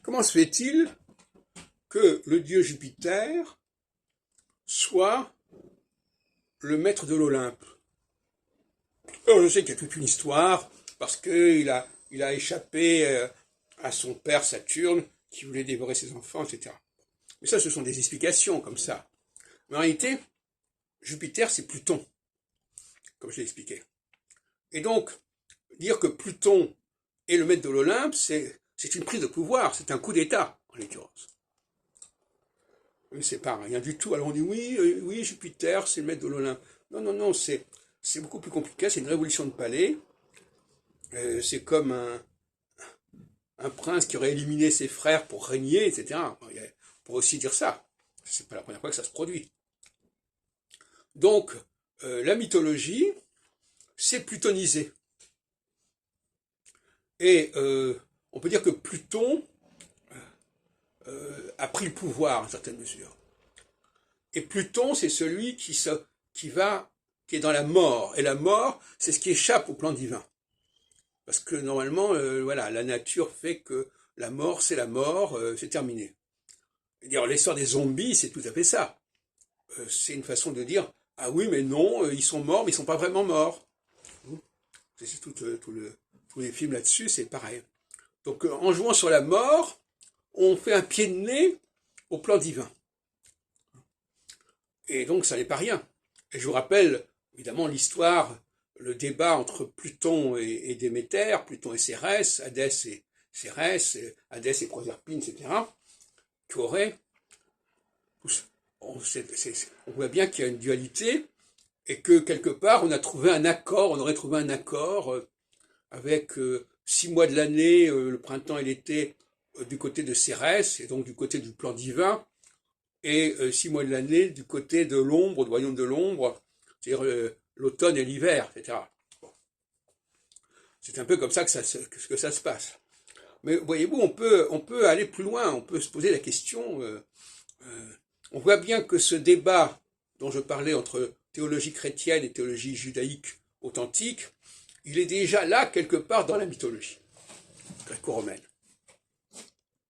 Comment se fait-il que le dieu Jupiter soit le maître de l'Olympe? Alors je sais qu'il y a toute une histoire, parce qu'il a échappé à son père Saturne, qui voulait dévorer ses enfants, etc. Mais ça, ce sont des explications comme ça. Mais en réalité, Jupiter, c'est Pluton, comme je l'ai expliqué. Et donc, dire que Pluton est le maître de l'Olympe, c'est une prise de pouvoir, c'est un coup d'État, en l'occurrence. C'est pas rien du tout. Alors on dit oui, Jupiter, c'est le maître de l'Olympe. Non, non, non, c'est beaucoup plus compliqué, c'est une révolution de palais. C'est comme un prince qui aurait éliminé ses frères pour régner, etc. On pourrait aussi dire ça. C'est pas la première fois que ça se produit. Donc, la mythologie, c'est plutonisé. Et on peut dire que Pluton a pris le pouvoir, à certaine mesure. Et Pluton, c'est celui qui est dans la mort. Et la mort, c'est ce qui échappe au plan divin. Parce que normalement, voilà, la nature fait que la mort, c'est terminé. L'histoire des zombies, c'est tout à fait ça. C'est une façon de dire, ah oui, mais non, ils sont morts, mais ils sont pas vraiment morts. C'est tous les films là-dessus, c'est pareil. Donc, en jouant sur la mort, on fait un pied de nez au plan divin. Et donc, ça n'est pas rien. Et je vous rappelle, évidemment, l'histoire, le débat entre Pluton et Déméter, Pluton et Cérès, Hadès et Cérès, Hadès et Proserpine, etc., on voit bien qu'il y a une dualité, et que quelque part, on aurait trouvé un accord avec 6 mois de l'année, le printemps et l'été, du côté de Cérès, et donc du côté du plan divin, et 6 mois de l'année du côté de l'ombre, du royaume de l'ombre, c'est-à-dire l'automne et l'hiver, etc. Bon. C'est un peu comme ça que ça se passe. Mais voyez-vous, on peut aller plus loin, on peut se poser la question. On voit bien que ce débat dont je parlais entre théologie chrétienne et théologie judaïque authentique, il est déjà là quelque part dans la mythologie gréco-romaine.